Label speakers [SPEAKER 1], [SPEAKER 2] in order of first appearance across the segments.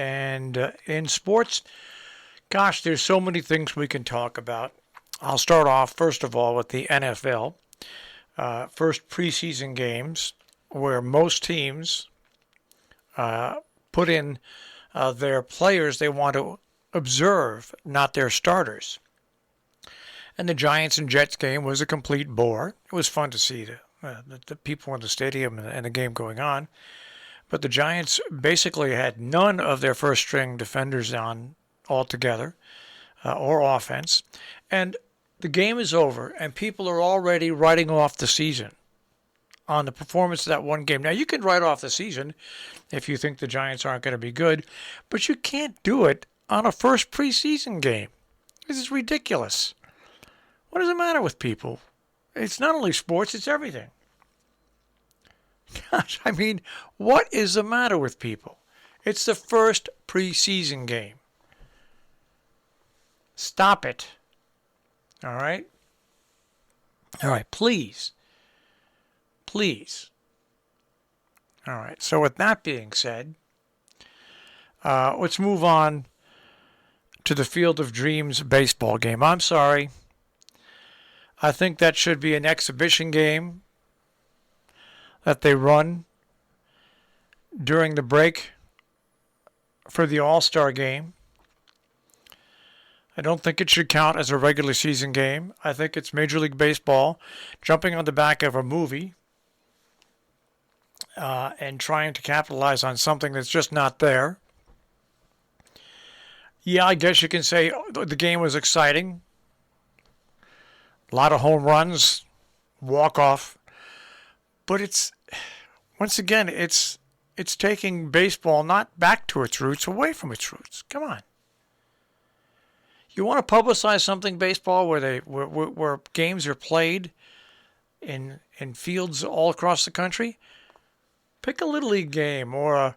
[SPEAKER 1] And in sports, gosh, there's so many things we can talk about. I'll start off, first of all, with the NFL. First preseason games where most teams put in their players they want to observe, not their starters. And the Giants and Jets game was a complete bore. It was fun to see the people in the stadium and the game going on. But the Giants basically had none of their first string defenders on altogether or offense. And the game is over, and people are already writing off the season on the performance of that one game. Now, you can write off the season if you think the Giants aren't going to be good, but you can't do it on a first preseason game. This is ridiculous. What does the matter with people? It's not only sports, it's everything. Gosh, I mean, what is the matter with people? It's the first preseason game. Stop it. All right? All right, please. Please. All right, so with that being said, let's move on to the Field of Dreams baseball game. I'm sorry. I think that should be an exhibition game that they run during the break for the All-Star game. I don't think it should count as a regular season game. I think it's Major League Baseball jumping on the back of a movie and trying to capitalize on something that's just not there. Yeah, I guess you can say the game was exciting. A lot of home runs, walk-off. But it's, once again, it's taking baseball not back to its roots, away from its roots. Come on. You want to publicize something, baseball, where games are played in fields all across the country? Pick a Little League game, or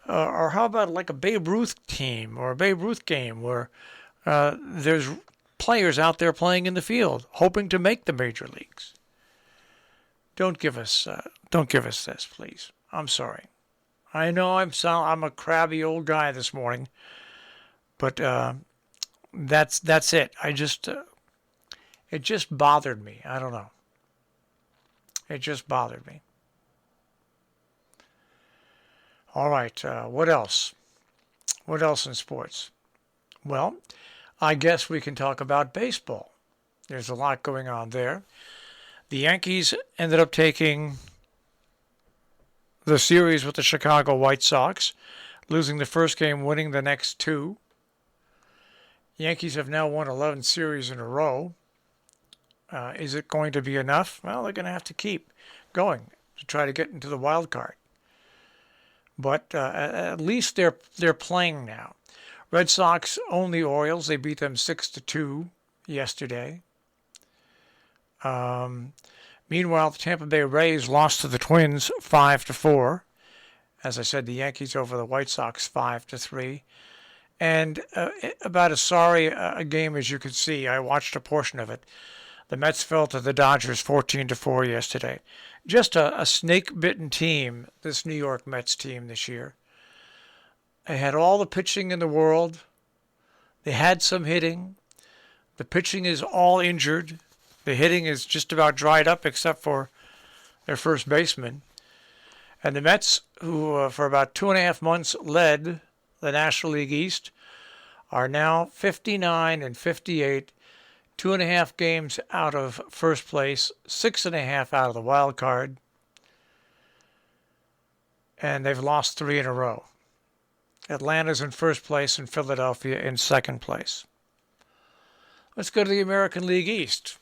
[SPEAKER 1] how about like a Babe Ruth team or a Babe Ruth game where there's players out there playing in the field, hoping to make the major leagues. Don't give us this, please. I'm sorry. I know I'm a crabby old guy this morning, but that's it. It just bothered me. I don't know. It just bothered me. All right. What else? What else in sports? Well, I guess we can talk about baseball. There's a lot going on there. The Yankees ended up taking the series with the Chicago White Sox, losing the first game, winning the next two. Yankees have now won 11 series in a row. Is it going to be enough? Well, they're going to have to keep going to try to get into the wild card. But at least they're playing now. Red Sox own the Orioles. They beat them 6-2 yesterday. Meanwhile, the Tampa Bay Rays lost to the Twins 5-4. As I said, the Yankees over the White Sox 5-3. And about as sorry a game as you could see. I watched a portion of it. The Mets fell to the Dodgers 14-4 yesterday. Just a snake-bitten team, this New York Mets team this year. They had all the pitching in the world. They had some hitting. The pitching is all injured. The hitting is just about dried up except for their first baseman. And the Mets, who for about 2.5 months led the National League East, are now 59-58, 2.5 games out of first place, 6.5 out of the wild card, and they've lost 3 in a row. Atlanta's in first place and Philadelphia in second place. Let's go to the American League East,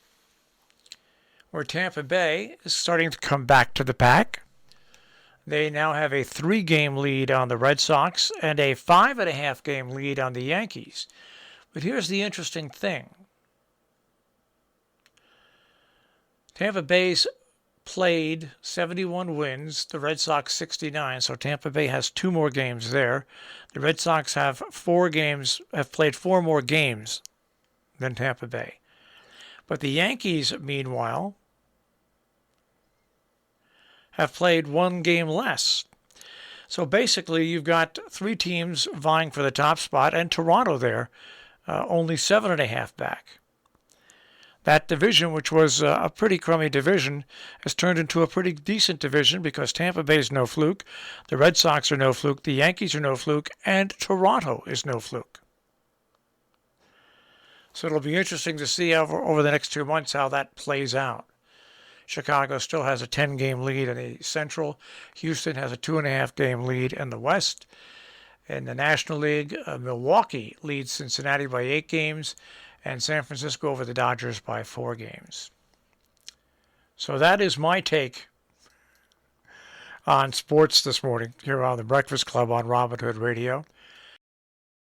[SPEAKER 1] where Tampa Bay is starting to come back to the pack. They now have a 3-game lead on the Red Sox and a 5.5-game lead on the Yankees. But here's the interesting thing. Tampa Bay's played 71 wins, the Red Sox 69, so Tampa Bay has 2 more games there. The Red Sox have played 4 more games than Tampa Bay. But the Yankees, meanwhile, have played 1 game less. So basically, you've got three teams vying for the top spot, and Toronto there, only 7.5 back. That division, which was a pretty crummy division, has turned into a pretty decent division because Tampa Bay is no fluke, the Red Sox are no fluke, the Yankees are no fluke, and Toronto is no fluke. So it'll be interesting to see over the next 2 months how that plays out. Chicago still has a 10-game lead in the Central. Houston has a 2.5-game lead in the West. In the National League, Milwaukee leads Cincinnati by 8 games, and San Francisco over the Dodgers by 4 games. So that is my take on sports this morning here on the Breakfast Club on Robin Hood Radio.